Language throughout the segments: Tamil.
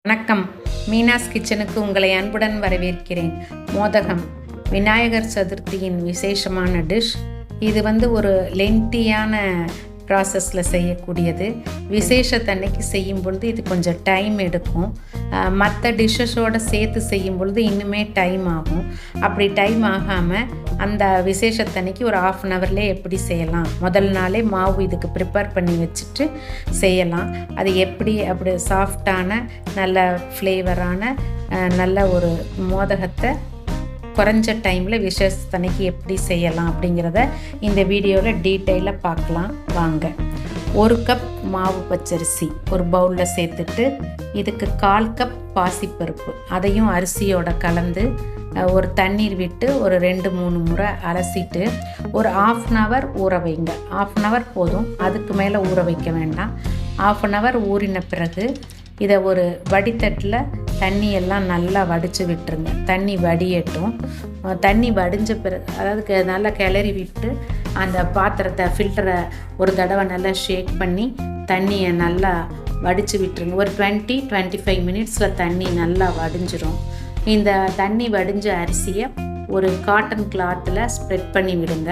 வணக்கம். மீனாஸ் கிச்சனுக்கு உங்களை அன்புடன் வரவேற்கிறேன். மோதகம் விநாயகர் சதுர்த்தியின் விசேஷமான டிஷ். இது ஒரு லென்த்தியான ப்ராசஸில் செய்யக்கூடியது. விசேஷத்தன்னைக்கு செய்யும் பொழுது இது கொஞ்சம் டைம் எடுக்கும். மற்ற டிஷ்ஷஸோடு சேர்த்து செய்யும் பொழுது இன்னுமே டைம் ஆகும். அப்படி டைம் ஆகாமல் அந்த விசேஷத்தன்னைக்கு ஒரு 1/2 ஹவர்லேயே எப்படி செய்யலாம், முதல் நாளே மாவு இதுக்கு ப்ரிப்பேர் பண்ணி வச்சுட்டு செய்யலாம். அது எப்படி அப்படி சாஃப்டான நல்ல ஃப்ளேவரான நல்ல ஒரு மோதகத்தை குறைஞ்ச டைமில் விசேஷத்தன்னைக்கு எப்படி செய்யலாம் அப்படிங்கிறத இந்த வீடியோவில் டீட்டெயிலாக பார்க்கலாம் வாங்க. 1 கப் மாவு பச்சரிசி ஒரு பவுலில் சேர்த்துட்டு இதுக்கு 1/4 கப் பாசிப்பருப்பு அதையும் அரிசியோட கலந்து ஒரு தண்ணீர் விட்டு ஒரு 2-3 முறை அலசிட்டு ஒரு 1/2 ஹவர் ஊற வைங்க. 1/2 ஹவர் போதும், அதுக்கு மேலே ஊற வைக்க வேண்டாம். 1/2 ஹவர் ஊறின பிறகு இதை ஒரு வடித்தட்டில் தண்ணியெல்லாம் நல்லா வடித்து விட்டுருங்க. தண்ணி வடியட்டும். தண்ணி வடிஞ்ச பிறகு அதாவது நல்லா கிளறி விட்டு அந்த பாத்திரத்தை ஃபில்டரை ஒரு தடவை நல்லா ஷேக் பண்ணி தண்ணியை நல்லா வடித்து விட்டுருங்க. ஒரு 20-25 மினிட்ஸில் தண்ணி நல்லா வடிஞ்சிரும். இந்த தண்ணி வடிஞ்ச அரிசியை ஒரு காட்டன் கிளாத்தில் ஸ்ப்ரெட் பண்ணி விடுங்க.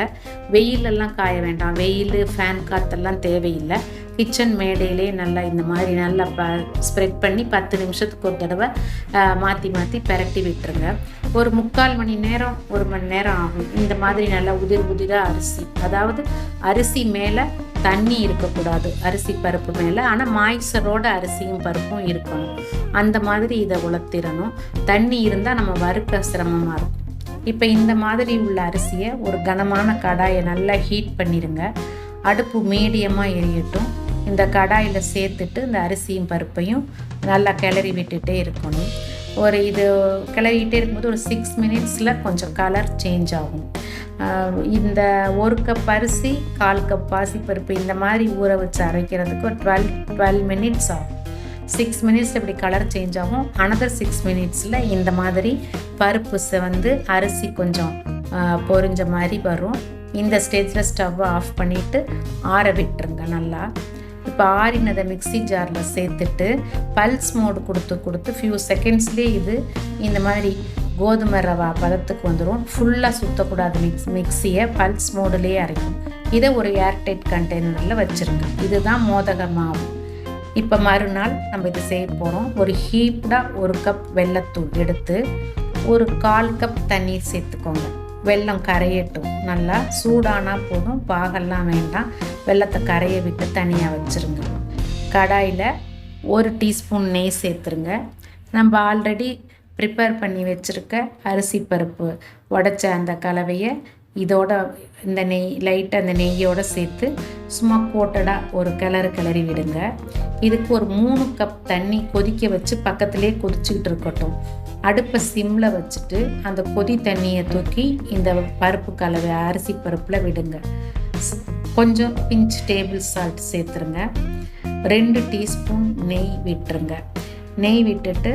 வெயிலெல்லாம் காய வேண்டாம். வெயில் ஃபேன் காற்றெல்லாம் தேவையில்லை. கிச்சன் மேடையிலே நல்லா இந்த மாதிரி நல்லா ஸ்ப்ரெட் பண்ணி 10 நிமிஷத்துக்கு ஒரு தடவை மாற்றி மாற்றி பிரட்டி விட்டுருங்க. ஒரு 3/4 மணி நேரம் 1 மணி நேரம் ஆகும். இந்த மாதிரி நல்லா உதிராக அரிசி, அதாவது அரிசி மேலே தண்ணி இருக்கக்கூடாது, அரிசி பருப்பு மேலே. ஆனால் மாய்ச்சரோட அரிசியும் பருப்பும் இருக்கணும். அந்த மாதிரி இதை உலர்த்திடணும். தண்ணி இருந்தால் நம்ம வறுக்க சிரமமாக இருக்கும். இப்போ இந்த மாதிரி உள்ள அரிசியை ஒரு கனமான கடாயை நல்லா ஹீட் பண்ணிடுங்க. அடுப்பு மீடியமாக எரியட்டும். இந்த கடாயில் சேர்த்துட்டு இந்த அரிசியும் பருப்பையும் நல்லா கிளறி விட்டுட்டே இருக்கணும். இது கிளறிக்கிட்டே இருக்கும்போது ஒரு 6 மினிட்ஸில் கொஞ்சம் கலர் சேஞ்ச் ஆகும். இந்த 1 கப் அரிசி 1/4 கப் பாசிப்பருப்பு இந்த மாதிரி ஊற வச்சு அரைக்கிறதுக்கு ஒரு 12 மினிட்ஸ் ஆகும். 6 மினிட்ஸ் இப்படி கலர் சேஞ்ச் ஆகும். அனதர் 6 மினிட்ஸில் இந்த மாதிரி பருப்பு அரிசி கொஞ்சம் பொரிஞ்ச மாதிரி வரும். இந்த ஸ்டேஜில் ஸ்டவ்வை ஆஃப் பண்ணிவிட்டு ஆற விட்டுருங்க நல்லா. இப்போ ஆறினதை மிக்ஸி ஜாரில் சேர்த்துட்டு பல்ஸ் மோடு கொடுத்து ஃபியூ செகண்ட்ஸ்லேயே இது இந்த மாதிரி கோதுமை ரவா பதத்துக்கு வந்துடும். ஃபுல்லாக சுற்றக்கூடாது. மிக்ஸியை பல்ஸ் மோடுலேயே அரைக்கும். இதை ஒரு ஏர்டைட் கண்டெய்னரில் வச்சுருங்க. இதுதான் மோதக மாவு. இப்போ மறுநாள் நம்ம இது செய்ய போகிறோம். ஒரு ஹீப்டாக 1 கப் வெல்லத்தூள் எடுத்து ஒரு 1/4 கப் தண்ணீர் சேர்த்துக்கோங்க. வெல்லம் கரையட்டும். நல்லா சூடானால் போதும், பாகெல்லாம் வேண்டாம். வெல்லத்தை கரைய விட்டு தனியாக வச்சுருங்க. கடாயில் 1 டீஸ்பூன் நெய் சேர்த்துருங்க. நம்ம ஆல்ரெடி ப்ரிப்பேர் பண்ணி வச்சுருக்க அரிசி பருப்பு உடைச்ச அந்த கலவையை இதோட இந்த நெய் லைட்டாக அந்த நெய்யோடு சேர்த்து சும்மா கோட்டடாக ஒரு கிளறி விடுங்க. இதுக்கு ஒரு 3 கப் தண்ணி கொதிக்க வச்சு பக்கத்துலேயே கொதிச்சுக்கிட்டு இருக்கட்டும். அடுப்பை சிம்மில் வச்சுட்டு அந்த கொதி தண்ணியை தூக்கி இந்த பருப்பு கலவை அரிசி பருப்பில் விடுங்க. கொஞ்சம் பிஞ்ச் டேபிள் சால்ட் சேர்த்துருங்க. 2 டீஸ்பூன் நெய் விட்டுருங்க. நெய் விட்டுட்டு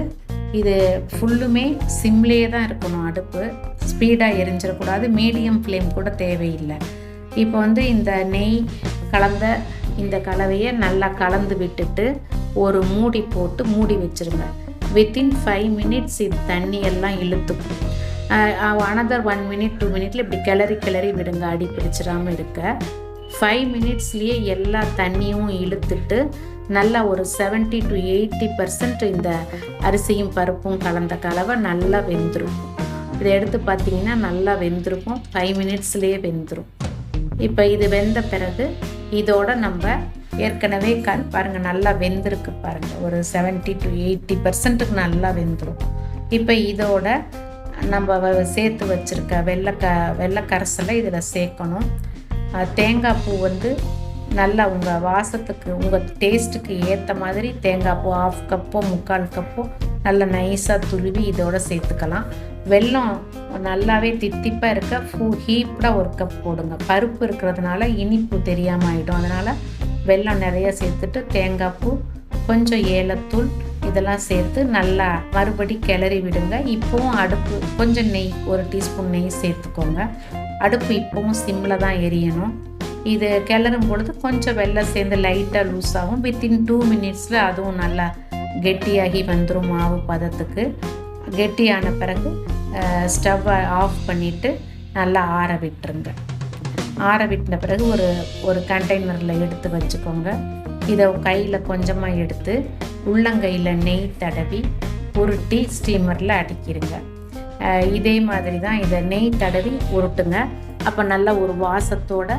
இது ஃபுல்லுமே சிம்லேயே தான் இருக்கணும். அடுப்பு ஸ்பீடாக எரிஞ்சிடக்கூடாது. மீடியம் ஃப்ளேம் கூட தேவையில்லை. இப்போ இந்த நெய் கலந்த இந்த கலவையை நல்லா கலந்து விட்டுட்டு ஒரு மூடி போட்டு மூடி வச்சுருங்க. வித்தின் 5 மினிட்ஸ் இது தண்ணியெல்லாம் இழுத்துக்கும். அனதர் 1 மினிட் 2 மினிட்ல இப்படி கிளறி விடுங்க, அடி பிடிச்சிடாமல் இருக்க. 5 மினிட்ஸ்லேயே எல்லா தண்ணியும் இழுத்துட்டு நல்லா ஒரு 70-80% இந்த அரிசியும் பருப்பும் கலந்த கலவை நல்லா வெந்துடும். இதை எடுத்து பார்த்தீங்கன்னா நல்லா வெந்திருக்கும். 5 மினிட்ஸ்லேயே வெந்துடும். இப்போ இது வெந்த பிறகு இதோட நம்ம ஏற்கனவே பாருங்கள் நல்லா வெந்திருக்கு பாருங்கள். ஒரு 70-80% நல்லா வெந்துடும். இப்போ இதோட நம்ம சேர்த்து வச்சுருக்க வெள்ளை கரைசலை இதில் சேர்க்கணும். தேங்காய் பூ நல்லா உங்கள் வாசத்துக்கு உங்கள் டேஸ்ட்டுக்கு ஏற்ற மாதிரி தேங்காய் பூ 1/2 கப்போ 3/4 கப்போ நல்லா நைஸாக துருவி இதோட சேர்த்துக்கலாம். வெல்லம் நல்லாவே தித்திப்பாக இருக்க ஹீப்டாக 1 கப் போடுங்க. பருப்பு இருக்கிறதுனால இனிப்பு தெரியாமல் ஆகிடும். அதனால் வெல்லம் நிறைய சேர்த்துட்டு தேங்காய் பூ கொஞ்சம் ஏலத்தூள் இதெல்லாம் சேர்த்து நல்லா மறுபடி கிளறி விடுங்க. இப்போவும் அடுப்பு கொஞ்சம் நெய் 1 டீஸ்பூன் நெய் சேர்த்துக்கோங்க. அடுப்பு இப்போவும் சிம்மில் தான் எரியணும். இது கிளறும் பொழுது கொஞ்சம் வெல்லம் சேர்ந்து லைட்டாக லூஸ் ஆகும். வித்தின் 2 மினிட்ஸில் அதுவும் நல்லா கெட்டியாகி வந்துடும் மாவு பதத்துக்கு. கெட்டியான பிறகு ஸ்டவ்வை ஆஃப் பண்ணிவிட்டு நல்லா ஆற விட்டுருங்க. ஆற விட்டின பிறகு ஒரு கண்டெய்னரில் எடுத்து வச்சுக்கோங்க. இதை கையில் கொஞ்சமாக எடுத்து உள்ளங்கையில் நெய் தடவி உருட்டி ஸ்டீமரில் அடிக்கிடுங்க. இதே மாதிரி தான் இதை நெய் தடவி உருட்டுங்க. அப்போ நல்ல ஒரு வாசத்தோடு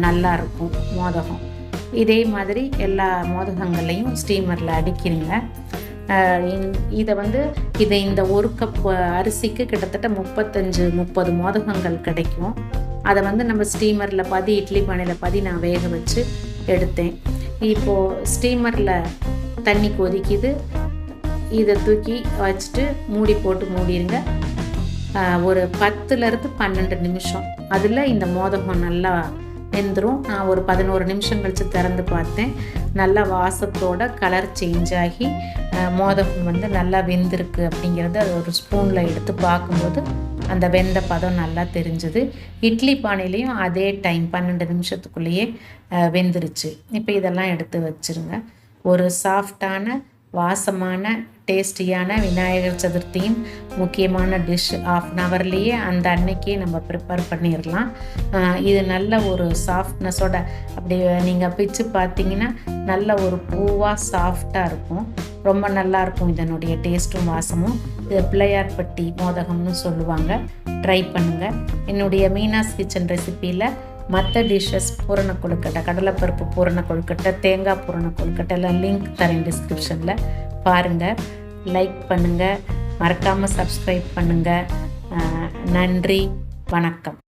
நல்லாயிருக்கும் மோதகம். இதே மாதிரி எல்லா மோதகங்களையும் ஸ்டீமரில் அடிக்கிறீங்க. இதை இந்த ஒரு கப் அரிசிக்கு கிட்டத்தட்ட 30 மோதகங்கள் கிடைக்கும். அதை நம்ம ஸ்டீமரில் இட்லி பானையில் நான் வேக வச்சு எடுத்தேன். இப்போது ஸ்டீமரில் தண்ணி கொதிக்குது. இதை தூக்கி வச்சுட்டு மூடி போட்டு மூடிடுங்க. ஒரு 10லேருந்து 12 நிமிஷம் அதில் இந்த மோதகம் நல்லா வெந்துடும். நான் ஒரு 11 நிமிஷம் கழித்து திறந்து பார்த்தேன். நல்லா வாசத்தோட கலர் சேஞ்ச் ஆகி மோதகம் நல்லா வெந்திருக்கு அப்படிங்கிறது அது ஒரு ஸ்பூனில் எடுத்து பார்க்கும்போது அந்த வெந்த பதம் நல்லா தெரிஞ்சுது. இட்லி பானையிலையும் அதே டைம் 12 நிமிஷத்துக்குள்ளேயே வெந்துருச்சு. இப்போ இதெல்லாம் எடுத்து வச்சுருங்க. ஒரு சாஃப்டான வாசமான டேஸ்டியான விநாயகர் சதுர்த்தியின் முக்கியமான டிஷ் 1/2 ஹவர்லேயே அந்த அன்னைக்கே நம்ம ப்ரிப்பேர் பண்ணிடலாம். இது நல்ல ஒரு சாஃப்ட்னஸோட அப்படி நீங்கள் பிச்சு பார்த்தீங்கன்னா நல்ல ஒரு பூவாக சாஃப்டாக இருக்கும். ரொம்ப நல்லாயிருக்கும் இதனுடைய டேஸ்ட்டும் வாசமும். இது பிள்ளையார்பட்டி மோதகம்னு சொல்லுவாங்க. ட்ரை பண்ணுங்கள். என்னுடைய மீனாஸ் கிச்சன் ரெசிப்பியில் மற்ற டிஷ்ஷஸ் பூரண கொழுக்கட்டை, கடலைப்பருப்பு பூரண கொழுக்கட்டை, தேங்காய் பூரண கொழுக்கட்டை எல்லாம் லிங்க் தரேன் டிஸ்கிரிப்ஷனில் பாருங்கள். லைக் பண்ணுங்கள், மறக்காமல் சப்ஸ்கிரைப் பண்ணுங்கள். நன்றி, வணக்கம்.